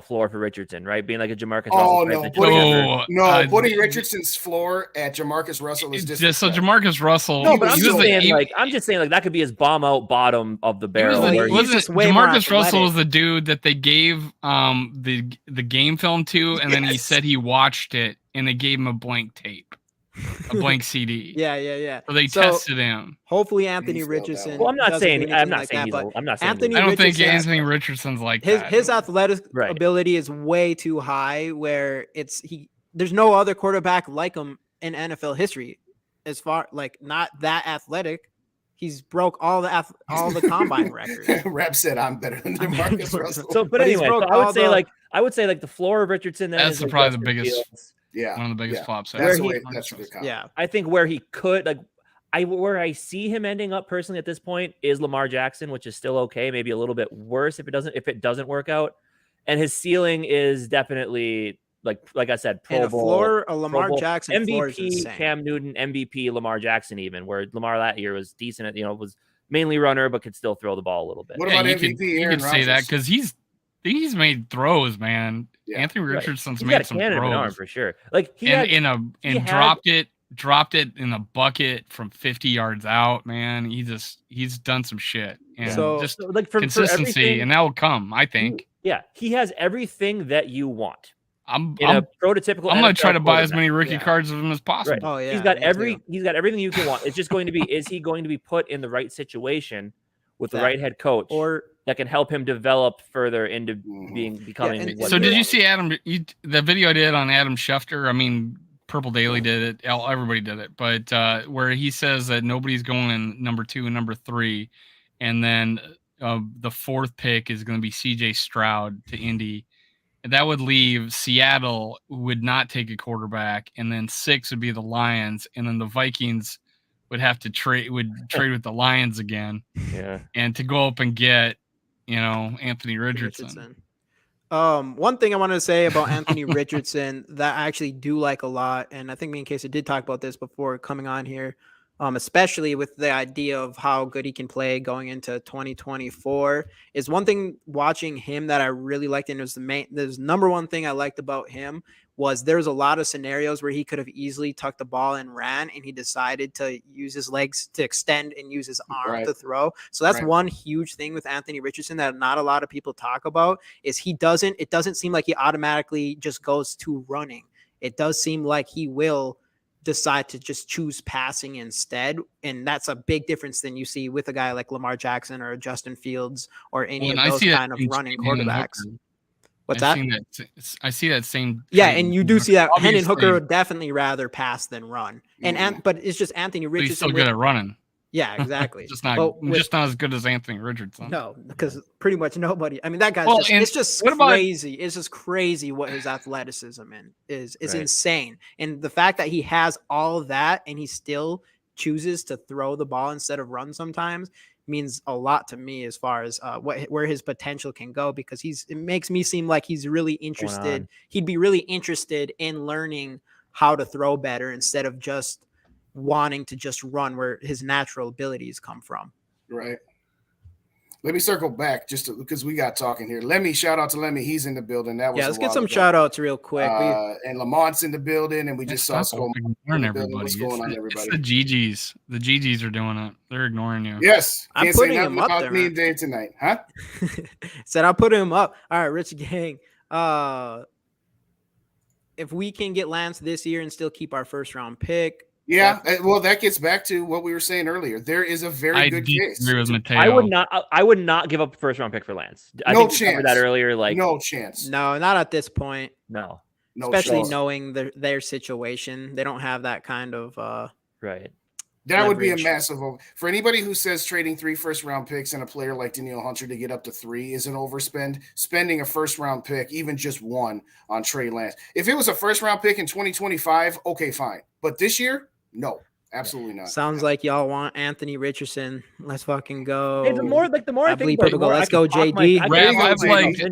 floor for Richardson, right? Being like a Jamarcus Oh Russell. no, putting Richardson's floor at Jamarcus Russell is just so Jamarcus Russell. No, but I'm just saying like that could be his bomb out bottom of the barrel. Jamarcus Russell was the dude that they gave the game film to, and then he said he watched it, and they gave him a blank tape. A blank CD. Yeah. So they tested him. Hopefully, Anthony Richardson. Well, I'm not saying I don't think Anthony Richardson's like that. His athletic ability is way too high. Where there's no other quarterback like him in NFL history. As far like not that athletic, he's broke all the combine records. Rap said I'm better than Jamarcus Russell. So, but anyway, I would say the floor of Richardson. That's probably the biggest. Fields. Yeah, one of the biggest flops. That's a good comment. Yeah, I think where he could where I see him ending up personally at this point is Lamar Jackson, which is still okay, maybe a little bit worse if it doesn't work out. And his ceiling is definitely like I said, Pro Bowl, floor, a Lamar Jackson MVP, Cam Newton, MVP, Lamar Jackson, even where Lamar that year was decent at, was mainly runner but could still throw the ball a little bit. What about MVP? You could say that because he's made throws, man. Yeah, Anthony Richardson's made some throws arm for sure. Like dropped it in a bucket from 50 yards out, man. He's done some shit. And consistency, and that will come, I think. Yeah, he has everything that you want. I'm prototypical. I'm gonna try to buy as many rookie cards of him as possible. Right. Oh yeah, he's got everything you can want. It's just going to be, is he going to be put in the right situation with the right head coach, or that can help him develop further into becoming. So did you see the video I did on Adam Schefter? I mean, Purple Daily did it. Everybody did it, but where he says that nobody's going in number 2 and number 3, and then the 4th pick is going to be C.J. Stroud to Indy. That would leave Seattle, who would not take a quarterback, and then 6 would be the Lions, and then the Vikings would have to trade with the Lions again. Yeah, and to go up and get Anthony Richardson. One thing I wanted to say about Anthony Richardson that I actually do like a lot, and I think me and Casey did talk about this before coming on here, especially with the idea of how good he can play going into 2024, is one thing watching him that I really liked, and there's number one thing I liked about him was there's a lot of scenarios where he could have easily tucked the ball and ran, and he decided to use his legs to extend and use his arm to throw. So that's one huge thing with Anthony Richardson that not a lot of people talk about, is it doesn't seem like he automatically just goes to running. It does seem like he will decide to just choose passing instead. And that's a big difference than you see with a guy like Lamar Jackson or Justin Fields or any of those kind of running quarterbacks. What's that? I see that same. Yeah, and you do see that Hendon Hooker would definitely rather pass than run. But it's just Anthony Richardson. He's still good at running. Yeah, exactly. just not as good as Anthony Richardson. No, because pretty much nobody. I mean, that guy's it's just crazy. It's just crazy what his athleticism is. It's insane. And the fact that he has all of that and he still chooses to throw the ball instead of run sometimes means a lot to me as far as where his potential can go, because it makes me seem like he's really interested. He'd be really interested in learning how to throw better instead of just wanting to just run where his natural abilities come from. Right. Let me circle back because we got talking here. Shout out to Lemmy. He's in the building. Let's get some shout outs real quick. And Lamont's in the building, and we just saw ignoring everybody. What's going on, everybody? It's the GGs. The GGs are doing it. They're ignoring you. Yes. I'm putting him up there. Me and Dave tonight, huh? Said I'll put him up. All right, Rich Gang. If we can get Lance this year and still keep our first round pick. Yeah, well, that gets back to what we were saying earlier. There is a very good case. With Mateo. I would not give up a first round pick for Lance. I no think chance. We covered that earlier. No chance. No, not at this point. No. Especially knowing their situation, they don't have that kind of right. That leverage. Would be a massive for anybody who says trading 3 first-round picks and a player like Danielle Hunter to get up to 3 is an overspend. Spending a first-round pick, even just 1 on Trey Lance. If it was a first-round pick in 2025, okay, fine. But this year, no, absolutely not. Sounds like y'all want Anthony Richardson. Let's fucking go. Hey, the more I think about it, let's go, JD.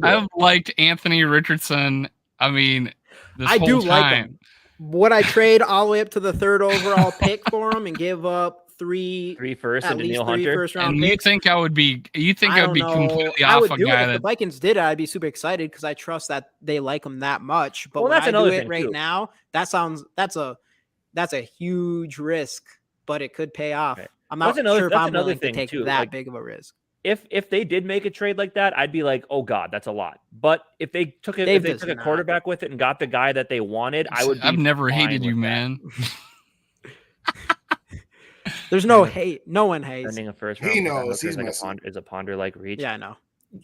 I've liked Anthony Richardson. I mean, this I whole do time. like him. Would I trade all the way up to the 3rd overall pick for him and give up three first at into least Neil three Hunter? first-round And picks? you think I would be completely I off would a do it guy if the that Vikings did it. I'd be super excited because I trust that they like him that much. But Well, when that's I do another it thing, right too. now, that's a huge risk, but it could pay off. Right. I'm That's not another- sure if that's I'm another willing to thing, take too, that like- big of a risk. If they did make a trade like that, I'd be like, oh God, that's a lot. But if they took Dave if they does took a not. quarterback with it and got the guy that they wanted, I would be I've never fine hated you, with that. man. There's no hate. No one hates. Sending a first He round for that knows, hooker he's is missing. is a ponder like reach. Yeah, I know.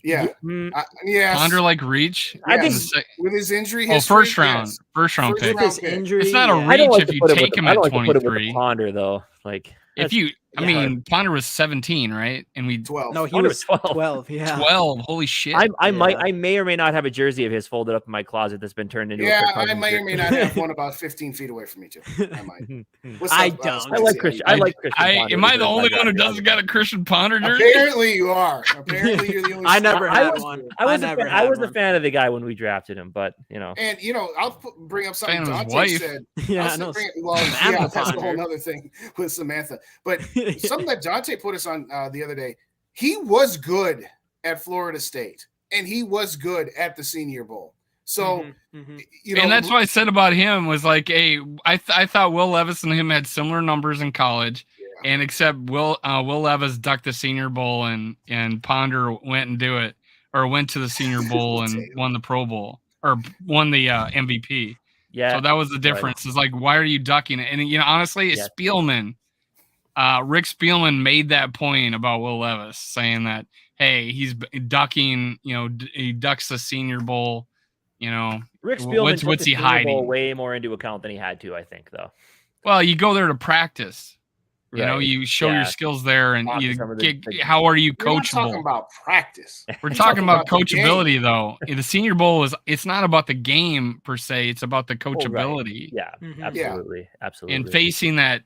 Yeah. Mm, Yes. Ponder like reach. I think Yes. With his injury Oh, history. first round yes. pick. First With round this pick. injury, It's not a yeah. I don't reach like if to you put it take with him I at don't like to put it with 23. the ponder though. Like If that's- you, I yeah. mean, Ponder was 17, right? And we 12. No, he Ponder was was 12. Yeah. 12. Holy shit! I Yeah. may or may not have a jersey of his folded up in my closet that's been turned into a Yeah, Kirk I Cousins may or jersey. may not have one about 15 feet away from me too. I might. What's I up, don't. I Spencer? like Christian. I like Christian. Ponder am I the because only I one who got- doesn't got a Christian Ponder jersey? Apparently you are. Apparently you're the only. I never I had was- one. I was never I had was a one. fan of the guy when we drafted him, but you know. And I'll bring up something Fan of his Dante wife. said. Yeah, I I'll know. well, Samantha yeah, that's a Ponder. whole other thing with Samantha. But something that Dante put us on the other day, he was good at Florida State, and he was good at the Senior Bowl. So, And that's what I said about him was like, hey, I thought Will Levis and him had similar numbers in college, and except Will Levis ducked the Senior Bowl and Ponder went to the Senior Bowl and won the Pro Bowl or won the MVP. Yeah. So that was the difference. It's like, why are you ducking it? And honestly, Yeah. Spielman, Rick Spielman made that point about Will Levis, saying that, hey, he's ducking. He ducks the Senior Bowl. Rick Spielman took what's the he Senior Bowl hiding? way more into account than he had to, I think, though. Well, you go there to practice. Right. You show your skills there, and Talk to you some of the- get. How are you we're not talking coachable? about practice. We're talking about about the game. coachability, though. The Senior Bowl it's not about the game per se. It's about the Oh, right. coachability. Yeah, Mhm. absolutely, absolutely. And facing that.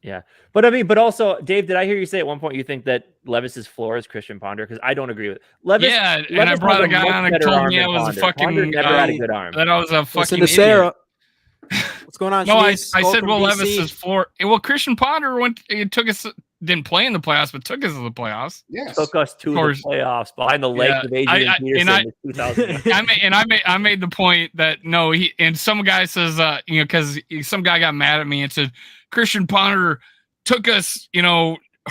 Yeah, but also, Dave, did I hear you say at one point you think that Levis's floor is Christian Ponder? Because I don't agree with Levis. Yeah, Levis and I brought has a guy much on and better told arm me I than was a Ponder. fucking Ponder never had a good arm. that I was a fucking Listen to idiot. Sarah. What's going on? No, I Shanice? said Welcome Will BC. Levis's floor. Well, Christian Ponder didn't play in the playoffs, but took us to the playoffs. Yes. Took us to the course. playoffs behind the legs Yeah, of Adrian Peterson I- in 2000. I made the point that no, some guy says because some guy got mad at me and said Christian Ponder took us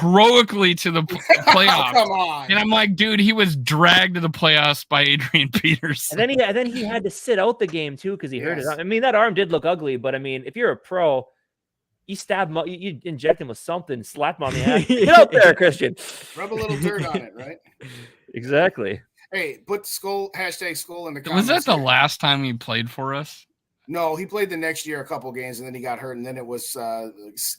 heroically to the playoffs. Come on. And I'm like, dude, he was dragged to the playoffs by Adrian Peterson. And then he had to sit out the game too because he hurt his Yes. arm. I mean, that arm did look ugly, but I mean, if you're a pro, you stab him, you inject him with something, slap him on the ass. Get out there, Christian. Rub a little dirt on it, right? Exactly. Hey, put Skol in the comments. Was that the here. last time he played for us? No, he played the next year a couple games, and then he got hurt, and then it was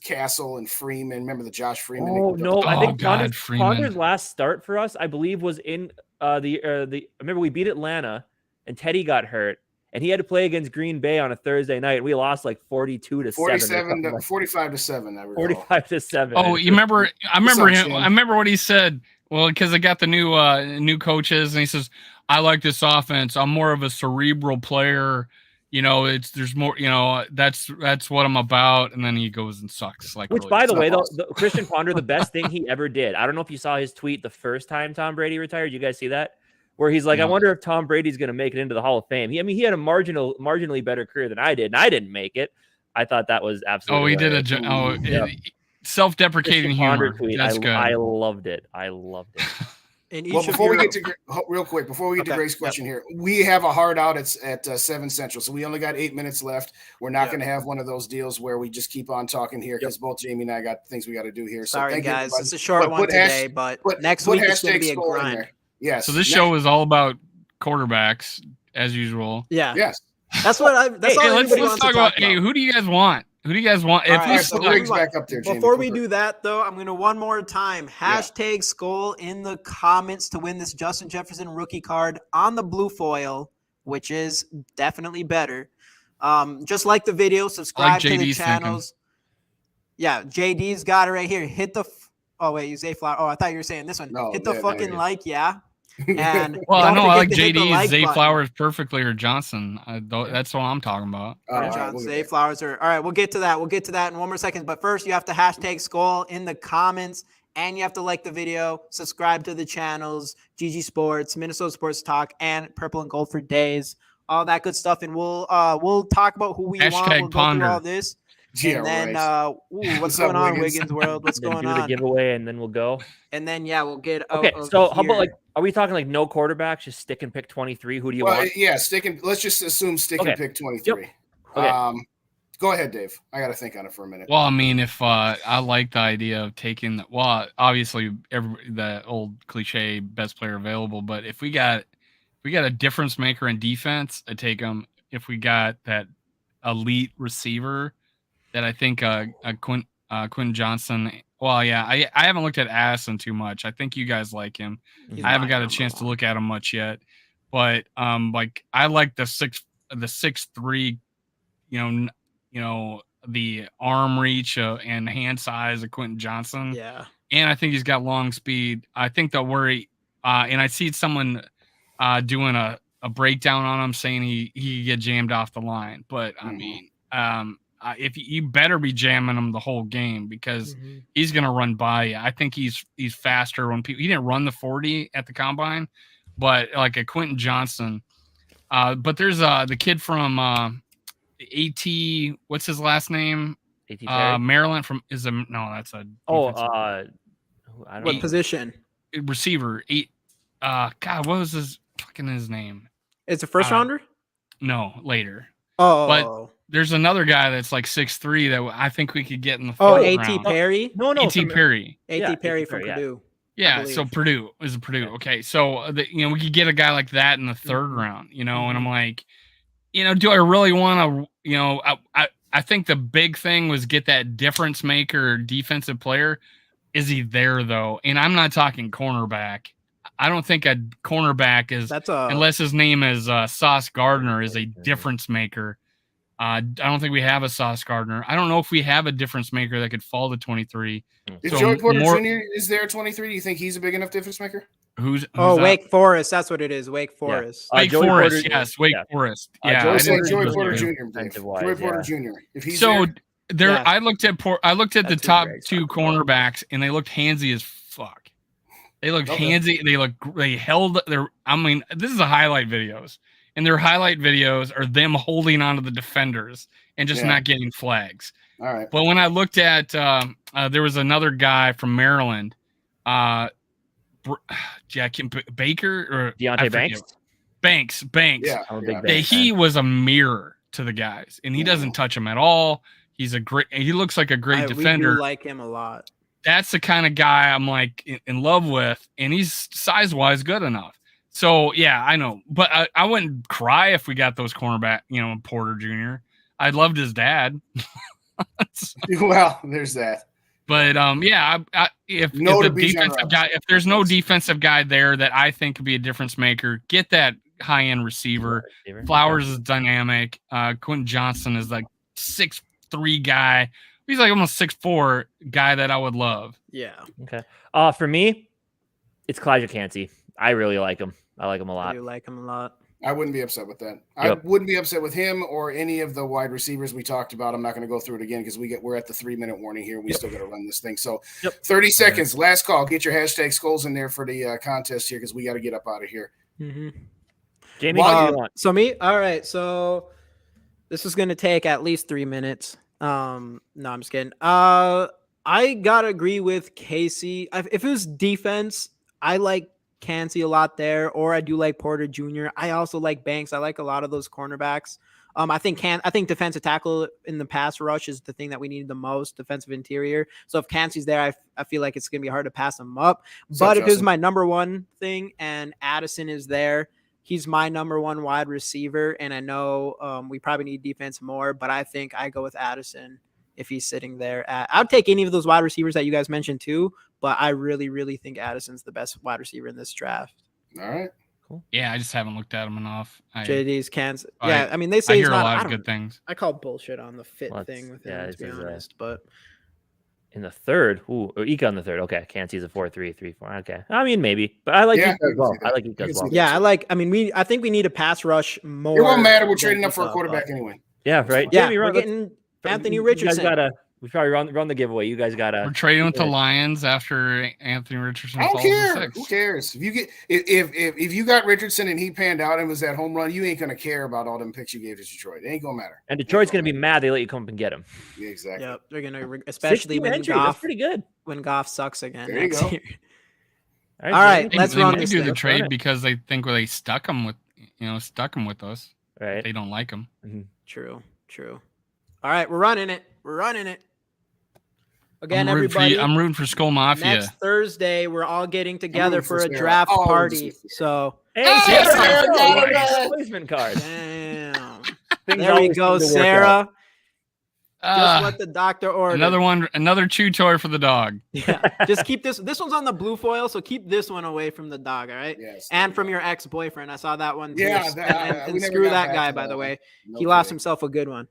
Castle and Freeman. Remember the Josh Freeman? Oh no, I Oh, think God, Freeman. Ponder's last start for us, I believe, was in the. I remember we beat Atlanta, and Teddy got hurt, and he had to play against Green Bay on a Thursday night. We lost like 42-7, 45-7. I recall. 45-7. Oh, you remember? I remember What's up, him. Shane? I remember what he said. Well, because I got the new coaches, and he says, "I like this offense. I'm more of a cerebral player. There's more. That's what I'm about." And then he goes and sucks. Like, Which, really by the sucks. way, though, Christian Ponder, the best thing he ever did. I don't know if you saw his tweet the first time Tom Brady retired. You guys see that? Where he's like, No. I wonder if Tom Brady's going to make it into the Hall of Fame. He had a marginally better career than I did, and I didn't make it. I thought that was absolutely. Oh, he did hilarious. self-deprecating Christian Ponder humor. tweet. That's good. I loved it. I loved it. In Well, each of before we your- get to real quick, before we get to Okay, Grace's yep. question here, we have a hard out at 7 Central, so we only got 8 minutes left. We're not Yep. going to have one of those deals where we just keep on talking here because both Jamie and I got things we got to do here. So Sorry, thank you, guys. everybody. It's a short But one put hash- today, but Put- next put week it's going to hashtag be a Skol in grind. there. Yes. So this show is all about quarterbacks as usual. Yeah, Yes. that's what I. That's Hey, all let's anybody wants talk to about. talk Hey, about. who do you guys want? Who do you guys want? All If right, we All right, so so suck- Riggs back up there, Jamie. Before we do that, though, I'm going to one more time hashtag Skol in the comments to win this Justin Jefferson rookie card on the blue foil, which is definitely better. Just like the video, subscribe to the JD's channels. Yeah, JD's got it right here. Hit the. Oh wait, you say flower. Oh, I thought you were saying this one. No, Hit the yeah, fucking there it like, yeah. And Well, I don't know I like forget to hit the JD, like Zay button. Flowers perfectly, or Johnson. That's what I'm talking about. All right, John, we'll get Zay there. Flowers are all right. We'll get to that. We'll get to that in 1 more second. But first, you have to hashtag Skull in the comments, and you have to like the video, subscribe to the channels, GG Sports, Minnesota Sports Talk, and Purple and Gold for Days, all that good stuff. And we'll talk about who we want. Hashtag We'll go through all ponder. this. Yeah, And then right. what's What's up, going on, Wiggins? Wiggins World? What's Then going do the on? giveaway, and then we'll go. And then we'll get Okay, out of so how about here. are we talking like no quarterbacks, just stick and pick 23? Who do you want? Yeah, let's just assume stick and pick 23. Yep. Okay. Go ahead, Dave. I got to think on it for a minute. Well, I mean, if I like the idea of taking, obviously the old cliche best player available, but if we got a difference maker in defense, I take him. If we got that elite receiver, that I think Quentin Johnson. Well, yeah, I haven't looked at Addison too much. I think you guys like him. I haven't got a chance to look at him much yet, but like I like the 6'3", the arm reach and hand size of Quentin Johnson. Yeah. And I think he's got long speed. I think the worry, and I see someone doing a breakdown on him saying he could get jammed off the line. But I mean, if you better be jamming him the whole game, because he's going to run by you. I think he's faster when he didn't run the 40 at the combine, but like a Quentin Johnson. But there's the kid from AT. What's his last name? AT Maryland that's a I don't What know. position? receiver. God, what was his name? It's a first rounder? No, later. Oh. But there's another guy that's like 6'3" that I think we could get in the Oh, fourth AT round. Perry? No, A.T. Perry. AT Perry from Purdue. Yeah, so Purdue is a Purdue. Okay, so we could get a guy like that in the third round, and I'm like, do I really want to, I think the big thing was get that difference maker defensive player. Is he there though? And I'm not talking cornerback. I don't think a cornerback is, unless his name is Sauce Gardner, is a difference maker. I don't think we have a Sauce Gardner. I don't know if we have a difference maker that could fall to 23. If Joey Porter Jr. is there at 23, do you think he's a big enough difference maker? Who's Wake Forest. That's what it is. Wake Forest. Wake Forest. Yes, Wake Forest. Yeah, Joey Porter Jr. Joey Porter Jr. If he's there, I looked at the top two cornerbacks, and they looked handsy as fuck. They looked handsy. They held their. I mean, this is a highlight videos, and their highlight videos are them holding onto the defenders and just not getting flags. All right. But when I looked at, there was another guy from Maryland, Jack Baker or Deontay Banks. Banks. Yeah. He was a mirror to the guys, and he doesn't touch them at all. He looks like a great defender. We do like him a lot. That's the kind of guy I'm like in love with, and he's size-wise good enough. So yeah, I know, but I wouldn't cry if we got those cornerback, Porter Jr. I loved his dad. Well, there's that. But if there's no defensive guy there that I think could be a difference maker, get that high-end receiver. Flowers is dynamic. Quentin Johnson is like 6'3" guy. He's like almost 6'4" guy that I would love. Yeah. Okay. For me, it's Kalijah Cansey. I really like him. I like him a lot. I do like him a lot. I wouldn't be upset with that. I wouldn't be upset with him or any of the wide receivers we talked about. I'm not going to go through it again because we're at the 3-minute warning here. We still got to run this thing. So 30 seconds, last call. Get your hashtag Skol'd in there for the contest here because we got to get up out of here. Mm-hmm. Jamie, what do you want? So me? All right. So this is going to take at least 3 minutes. No, I'm just kidding. I got to agree with Casey. If it was defense, I like Cansey a lot there, or I do like Porter Jr. I also like Banks. I like a lot of those cornerbacks. I think defensive tackle in the pass rush is the thing that we need the most, defensive interior. So if Cansey's there, I feel like it's going to be hard to pass him up. But if it's my number one thing and Addison is there, he's my number one wide receiver. And I know we probably need defense more, but I think I go with Addison if he's sitting there. I'd take any of those wide receivers that you guys mentioned too, but I really, really think Addison's the best wide receiver in this draft. All right. Cool. Yeah, I just haven't looked at him enough. JD's Kansas. Yeah, I mean, they say I he's hear not, a lot of good things. I call bullshit on the fit thing with him, to be honest. But In the third, or Ika in the third. Okay, can't see the 4-3, 3-4. Okay, I mean maybe, but I like Ika as well. I like Ika as well. Yeah, I mean, I think we need a pass rush more. It won't matter. We're trading up for a quarterback anyway. Yeah, right. Yeah, Jamie, we're getting Anthony Richardson. We probably run the giveaway. You guys gotta. We're trading with the Lions after Anthony Richardson. I don't falls care. to 6. Who cares? If you get if you got Richardson and he panned out and was that home run, you ain't gonna care about all them picks you gave to Detroit. It ain't gonna matter. And Detroit's gonna be mad they let you come up and get him. Yeah, exactly. Yep, they're gonna, especially when entry. Goff. That's pretty good. When Goff sucks again. There you go. Year. All right, let's run this. They do the trade because they think they stuck him with us. Right. They don't like him. Mm-hmm. True. All right, we're running it. Again, everybody. I'm rooting for Skol Mafia. Next Thursday, we're all getting together for a draft party. So, replacement card. Damn. There we go, Sarah. Just what the doctor ordered. Another chew toy for the dog. Yeah, just keep this. This one's on the blue foil, so keep this one away from the dog, all right? Yes. And from your ex-boyfriend. I saw that one too. Yeah, and screw that guy, by the way. He lost himself a good one.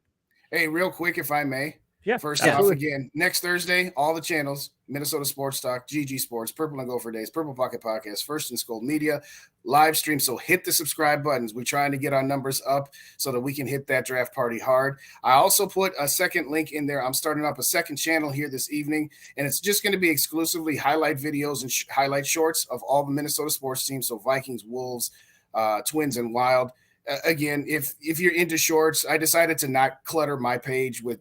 Hey, real quick, if I may. Yeah. First off, again, next Thursday, all the channels, Minnesota Sports Talk, GG Sports, Purple and Gopher Days, Purple Pocket Podcast, First and Skol'd Media, live stream. So hit the subscribe buttons. We're trying to get our numbers up so that we can hit that draft party hard. I also put a second link in there. I'm starting up a second channel here this evening, and it's just going to be exclusively highlight videos and highlight shorts of all the Minnesota sports teams. So Vikings, Wolves, Twins, and Wild. Again, if you're into shorts, I decided to not clutter my page with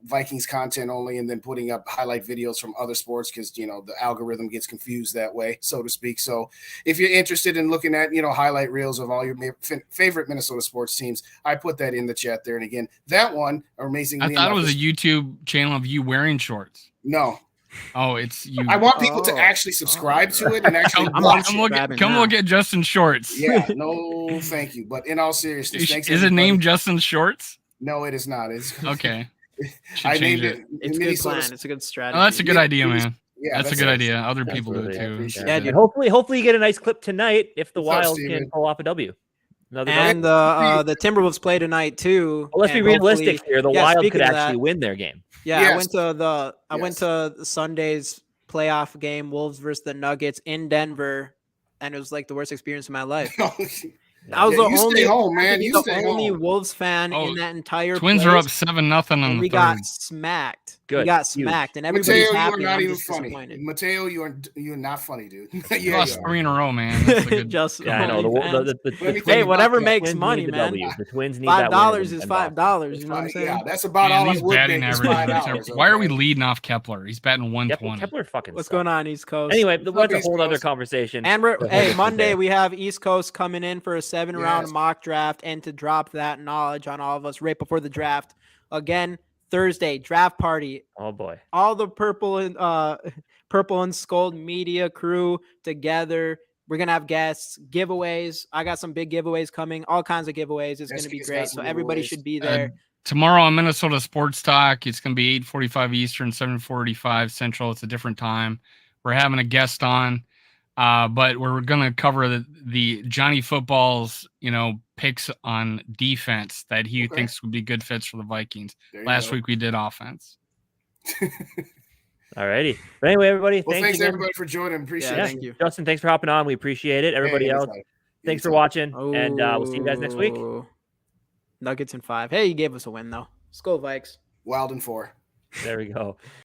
Vikings content only and then putting up highlight videos from other sports because the algorithm gets confused that way, so to speak. So if you're interested in looking at highlight reels of all your favorite Minnesota sports teams, I put that in the chat there. And again, that one amazingly, I thought it was a YouTube channel of you wearing shorts. No. Oh, it's you. I want people to actually subscribe to it and actually come look at Justin Shorts. Yeah, no, thank you. But in all seriousness, thanks. Is it named Justin Shorts? No, it is not. It's okay. I named it. It's a good plan. It's a good strategy. Oh, that's a good idea, man. Yeah, that's a good idea. Other people do it too. Yeah, dude. Hopefully you get a nice clip tonight if the Wild can pull off a W. And the Timberwolves play tonight too. Well, let's be realistic here. The Wild could actually win their game. Yeah, yes. I went to Sunday's playoff game, Wolves versus the Nuggets in Denver, and it was like the worst experience of my life. I was the only Wolves fan in that entire Twins are up 7-0 on the we got smacked. Good. We got smacked, and everybody's happy. You are not even funny. Mateo, you're not funny, dude. You lost 3 in a row, man. That's a good... I know. Hey, whatever makes money, man. The Twins need $5 is $5. You know what I'm saying? Yeah, that's about all I would make. $5. Why are we leading off Kepler? He's batting 120. Kepler fucking. What's going on, East Coast? Anyway, that's a whole other conversation. And Monday we have East Coast coming in for a 7-round mock draft, and to drop that knowledge on all of us right before the draft. Again, Thursday draft party. Oh boy! All the Purple and Skol'd media crew together. We're gonna have guests, giveaways. I got some big giveaways coming. All kinds of giveaways. It's gonna be great. So everybody should be there. Tomorrow on Minnesota Sports Talk, it's gonna be 8:45 Eastern, 7:45 Central. It's a different time. We're having a guest on, but we're gonna cover the Johnny Football's picks on defense that he thinks would be good fits for the Vikings. Last week we did offense. All righty. But anyway, everybody, thanks everybody for joining. Appreciate it. Thank you. Justin, thanks for hopping on. We appreciate it. Everybody else, thanks for watching. And we'll see you guys next week. Nuggets in 5. Hey, you gave us a win, though. Skol Vikes. Wild in 4. There we go.